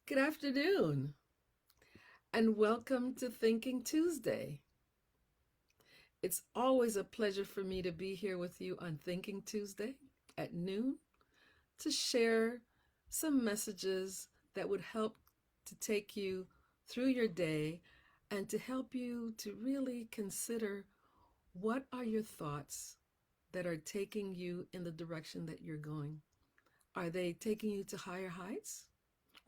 Good afternoon, and welcome to Thinking Tuesday. It's always a pleasure for me to be here with you on Thinking Tuesday at noon to share some messages that would help to take you through your day and to help you to really consider what are your thoughts that are taking you in the direction that you're going. Are they taking you to higher heights?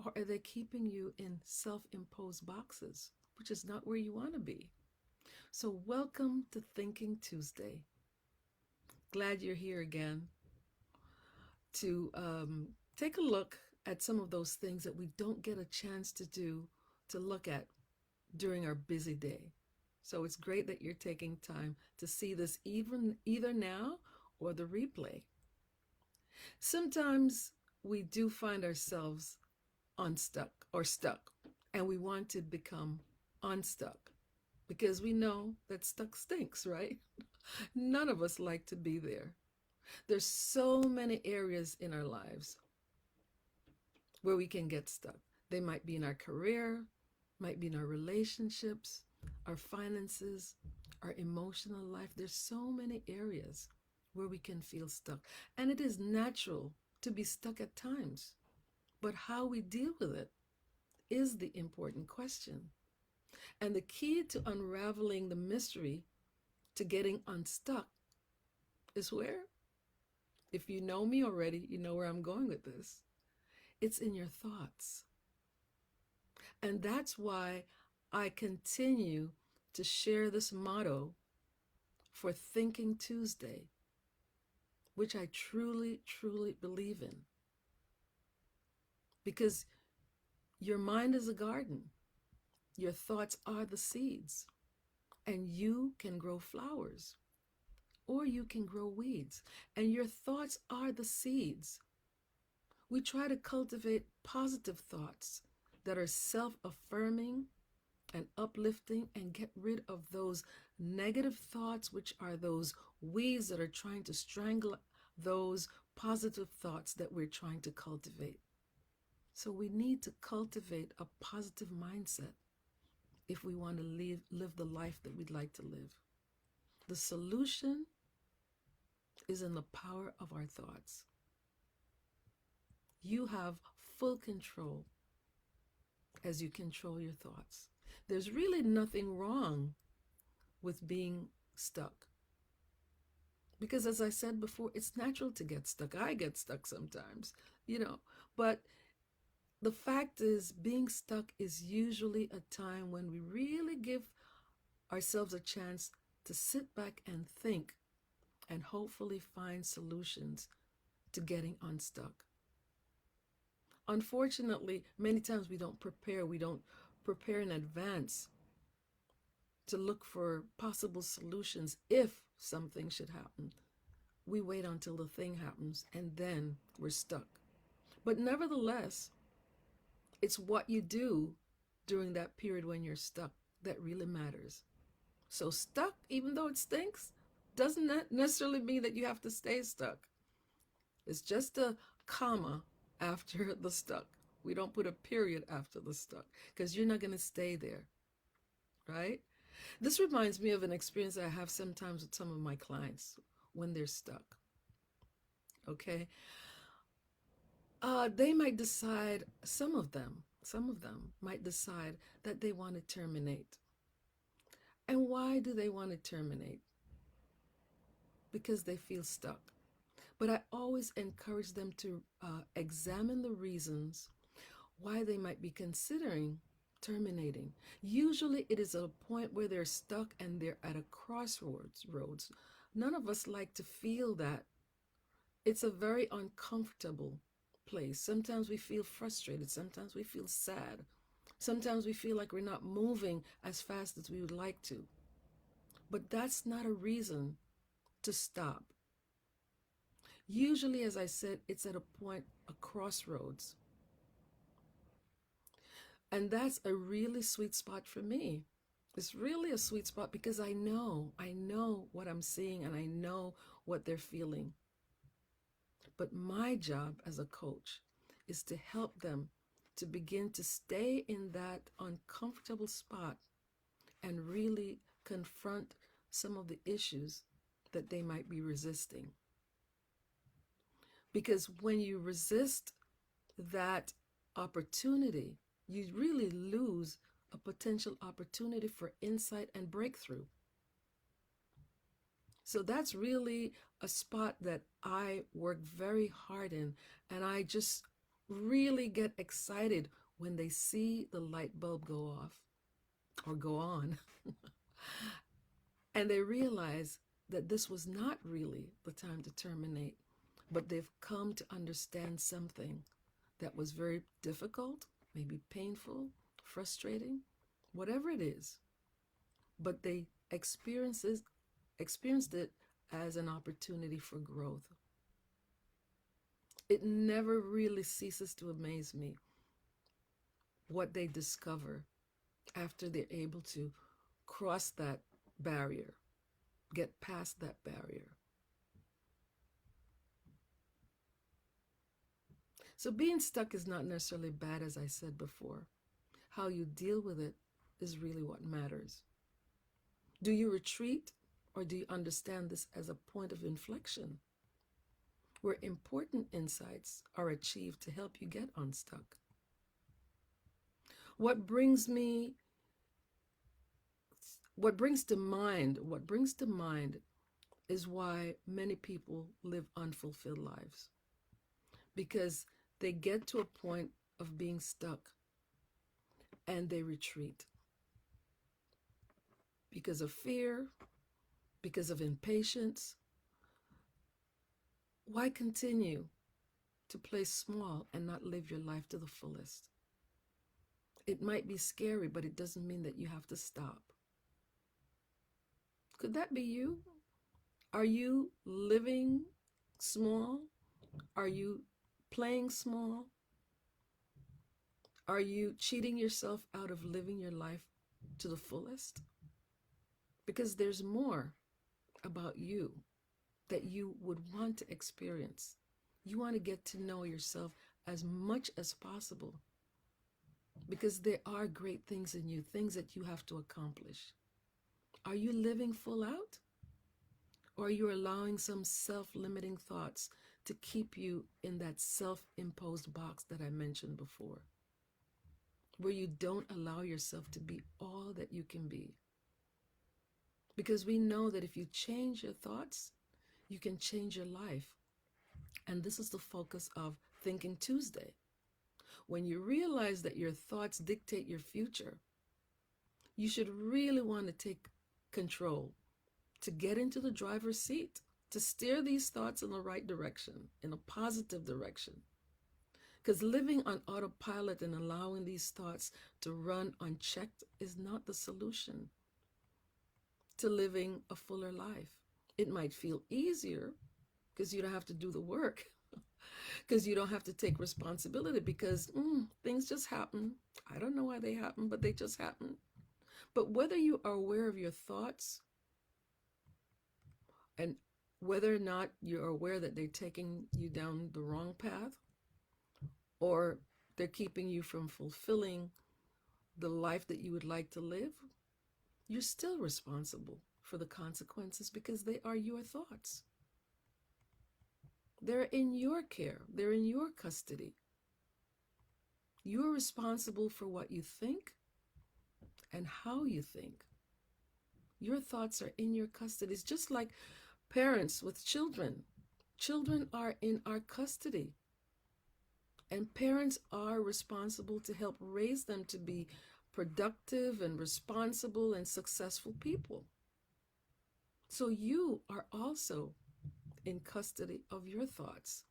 Or are they keeping you in self imposed boxes, which is not where you want to be? So, welcome to Thinking Tuesday. Glad you're here again to take a look at some of those things that we don't get a chance to do to look at during our busy day. So, it's great that you're taking time to see this even either now or the replay. Sometimes we do find ourselves unstuck or stuck, and we want to become unstuck because we know that stuck stinks, right? None of us like to be there. There's so many areas in our lives where we can get stuck. They might be in our career, might be in our relationships, our finances, our emotional life. There's so many areas where we can feel stuck. And it is natural to be stuck at times. But how we deal with it is the important question. And the key to unraveling the mystery to getting unstuck is where? If you know me already, you know where I'm going with this. It's in your thoughts. And that's why I continue to share this motto for Thinking Tuesday, which I truly, truly believe in. Because your mind is a garden, your thoughts are the seeds, and you can grow flowers or you can grow weeds, and your thoughts are the seeds. We try to cultivate positive thoughts that are self affirming and uplifting and get rid of those negative thoughts, which are those weeds that are trying to strangle those positive thoughts that we're trying to cultivate. So we need to cultivate a positive mindset if we want to live the life that we'd like to live. The solution is in the power of our thoughts. You have full control as you control your thoughts. There's really nothing wrong with being stuck. Because as I said before, it's natural to get stuck. I get stuck sometimes, but the fact is, being stuck is usually a time when we really give ourselves a chance to sit back and think and hopefully find solutions to getting unstuck. Unfortunately, many times we don't prepare in advance to look for possible solutions if something should happen. We wait until the thing happens and then we're stuck. But nevertheless, it's what you do during that period when you're stuck that really matters. So, stuck, even though it stinks, doesn't necessarily mean that you have to stay stuck. It's just a comma after the stuck. We don't put a period after the stuck because you're not going to stay there, right? This reminds me of an experience I have sometimes with some of my clients when they're stuck. Okay. They might decide, some of them might decide that they want to terminate. And why do they want to terminate? Because they feel stuck. But I always encourage them to examine the reasons why they might be considering terminating. Usually it is a point where they're stuck and they're at a crossroads. None of us like to feel that. It's a very uncomfortable place. Sometimes we feel frustrated. Sometimes we feel sad. Sometimes we feel like we're not moving as fast as we would like to. But that's not a reason to stop. Usually, as I said, it's at a point, a crossroads. And that's a really sweet spot for me. It's really a sweet spot because I know what I'm seeing and I know what they're feeling. But my job as a coach is to help them to begin to stay in that uncomfortable spot and really confront some of the issues that they might be resisting. Because when you resist that opportunity, you really lose a potential opportunity for insight and breakthrough. So that's really a spot that I work very hard in, and I just really get excited when they see the light bulb go off or go on. And they realize that this was not really the time to terminate, but they've come to understand something that was very difficult, maybe painful, frustrating, whatever it is. But they experienced it as an opportunity for growth. It never really ceases to amaze me what they discover after they're able to cross that barrier, get past that barrier. So being stuck is not necessarily bad, as I said before. How you deal with it is really what matters. Do you retreat, or do you understand this as a point of inflection where important insights are achieved to help you get unstuck? What brings to mind is why many people live unfulfilled lives. Because they get to a point of being stuck and they retreat. Because of fear, because of impatience. Why continue to play small and not live your life to the fullest? It might be scary, but it doesn't mean that you have to stop. Could that be you? Are you living small? Are you playing small? Are you cheating yourself out of living your life to the fullest? Because there's more about you that you would want to experience. You want to get to know yourself as much as possible, because there are great things in you, things that you have to accomplish. Are you living full out? Or are you allowing some self-limiting thoughts to keep you in that self-imposed box that I mentioned before, where you don't allow yourself to be all that you can be? Because we know that if you change your thoughts, you can change your life. And this is the focus of Thinking Tuesday. When you realize that your thoughts dictate your future, you should really want to take control, to get into the driver's seat, to steer these thoughts in the right direction, in a positive direction. Because living on autopilot and allowing these thoughts to run unchecked is not the solution to living a fuller life. It might feel easier because you don't have to do the work, because you don't have to take responsibility, because things just happen. I don't know why they happen, but they just happen. But whether you are aware of your thoughts and whether or not you're aware that they're taking you down the wrong path, or they're keeping you from fulfilling the life that you would like to live, you're still responsible for the consequences, because they are your thoughts. They're in your care. They're in your custody. You're responsible for what you think and how you think. Your thoughts are in your custody. It's just like parents with children. Children are in our custody. And parents are responsible to help raise them to be productive and responsible and successful people. So you are also in custody of your thoughts.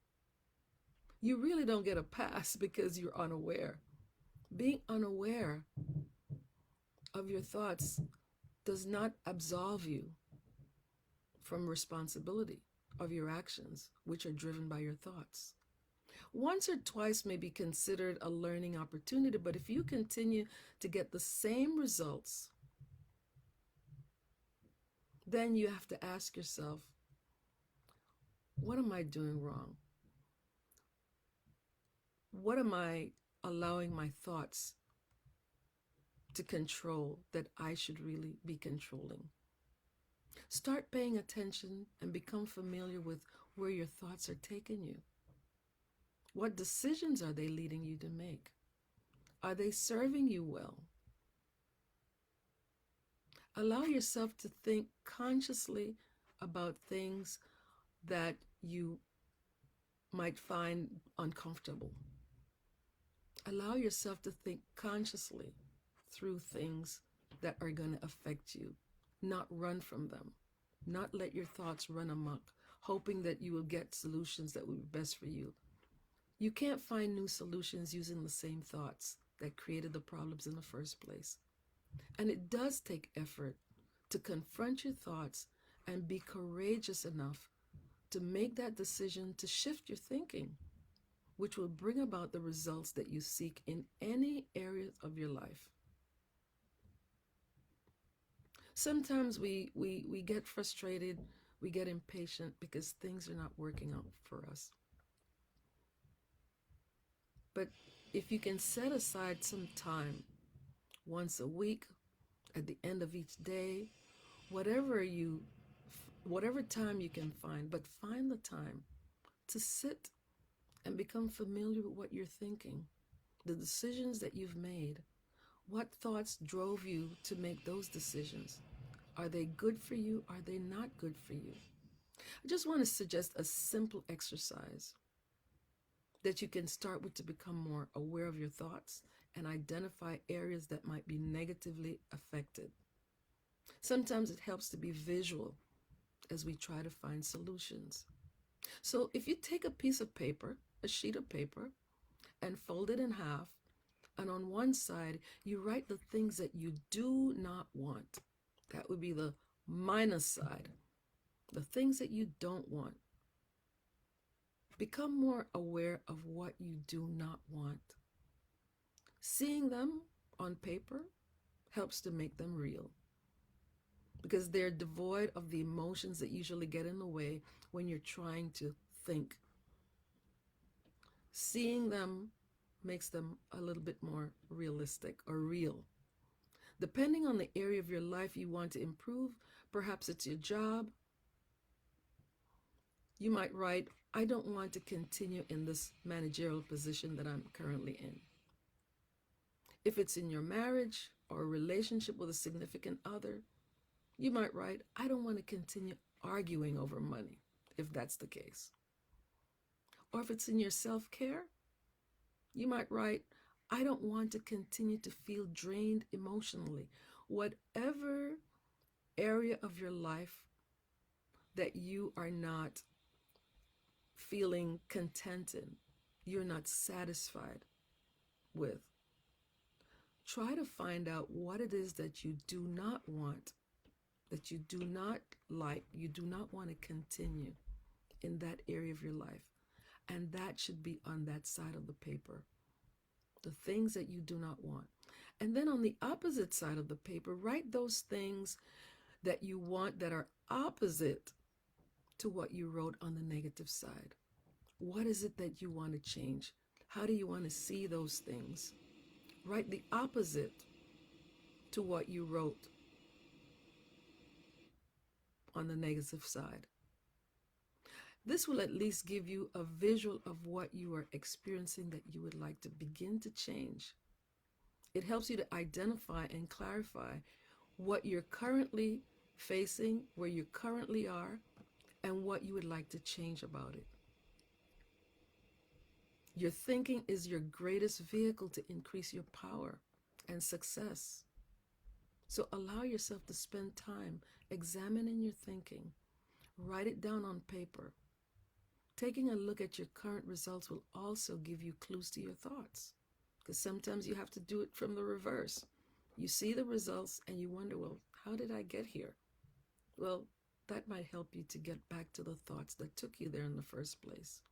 You really don't get a pass because you're unaware. Being unaware of your thoughts does not absolve you from responsibility of your actions, which are driven by your thoughts. Once or twice may be considered a learning opportunity, but if you continue to get the same results, then you have to ask yourself, what am I doing wrong? What am I allowing my thoughts to control that I should really be controlling. Start paying attention and become familiar with where your thoughts are taking you. What decisions are they leading you to make? Are they serving you well? Allow yourself to think consciously about things that you might find uncomfortable. Allow yourself to think consciously through things that are going to affect you, not run from them, not let your thoughts run amok, hoping that you will get solutions that will be best for you. You can't find new solutions using the same thoughts that created the problems in the first place. And it does take effort to confront your thoughts and be courageous enough to make that decision to shift your thinking, which will bring about the results that you seek in any area of your life. Sometimes we get frustrated, we get impatient because things are not working out for us. But if you can set aside some time, once a week, at the end of each day, whatever time you can find, but find the time to sit and become familiar with what you're thinking, the decisions that you've made. What thoughts drove you to make those decisions? Are they good for you? Are they not good for you? I just want to suggest a simple exercise that you can start with to become more aware of your thoughts and identify areas that might be negatively affected. Sometimes it helps to be visual as we try to find solutions. So if you take a piece of paper, a sheet of paper, and fold it in half, and on one side you write the things that you do not want. That would be the minus side, the things that you don't want. Become more aware of what you do not want. Seeing them on paper helps to make them real, because they're devoid of the emotions that usually get in the way when you're trying to think. Seeing them makes them a little bit more realistic or real. Depending on the area of your life you want to improve, perhaps it's your job, you might write, I don't want to continue in this managerial position that I'm currently in. If it's in your marriage or a relationship with a significant other, you might write, I don't want to continue arguing over money, if that's the case. Or if it's in your self-care, you might write, I don't want to continue to feel drained emotionally. Whatever area of your life that you are not feeling content in, you're not satisfied with, try to find out what it is that you do not want, that you do not like, you do not want to continue in that area of your life. And that should be on that side of the paper, the things that you do not want. And then on the opposite side of the paper, write those things that you want that are opposite to what you wrote on the negative side. What is it that you want to change? How do you want to see those things? Write the opposite to what you wrote on the negative side. This will at least give you a visual of what you are experiencing that you would like to begin to change. It helps you to identify and clarify what you're currently facing, where you currently are, and what you would like to change about it. Your thinking is your greatest vehicle to increase your power and success. So allow yourself to spend time examining your thinking. Write it down on paper. Taking a look at your current results will also give you clues to your thoughts, because sometimes you have to do it from the reverse. You see the results and you wonder, well, how did I get here? Well, that might help you to get back to the thoughts that took you there in the first place.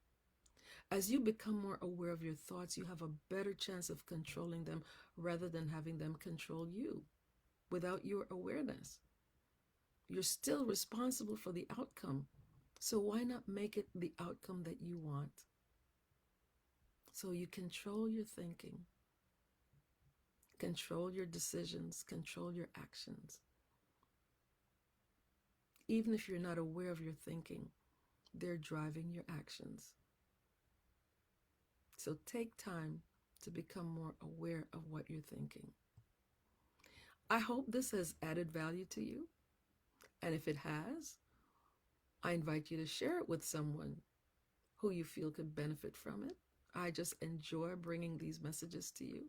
As you become more aware of your thoughts, you have a better chance of controlling them rather than having them control you without your awareness. You're still responsible for the outcome. So why not make it the outcome that you want? So you control your thinking, control your decisions, control your actions. Even if you're not aware of your thinking, they're driving your actions. So take time to become more aware of what you're thinking. I hope this has added value to you. And if it has, I invite you to share it with someone who you feel could benefit from it. I just enjoy bringing these messages to you.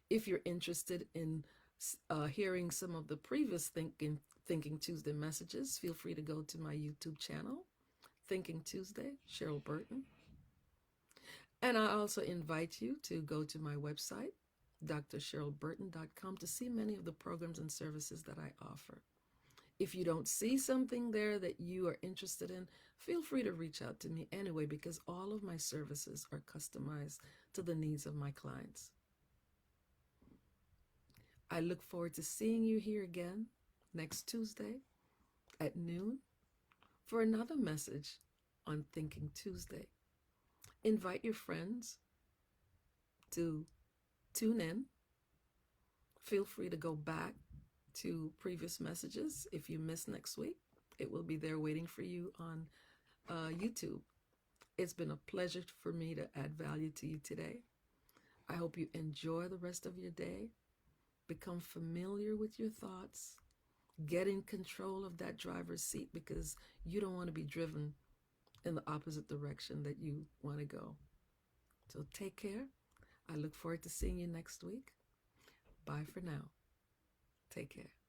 If you're interested in hearing some of the previous Thinking Tuesday messages, feel free to go to my YouTube channel, Thinking Tuesday, Cheryl Burton. And I also invite you to go to my website, drcherylburton.com, to see many of the programs and services that I offer. If you don't see something there that you are interested in, feel free to reach out to me anyway, because all of my services are customized to the needs of my clients. I look forward to seeing you here again next Tuesday at noon for another message on Thinking Tuesday. Invite your friends to tune in. Feel free to go back to previous messages. If you miss next week, it will be there waiting for you on YouTube. It's been a pleasure for me to add value to you today. I hope you enjoy the rest of your day. Become familiar with your thoughts. Get in control of that driver's seat, because you don't want to be driven in the opposite direction that you want to go. So take care. I look forward to seeing you next week. Bye for now. Take care.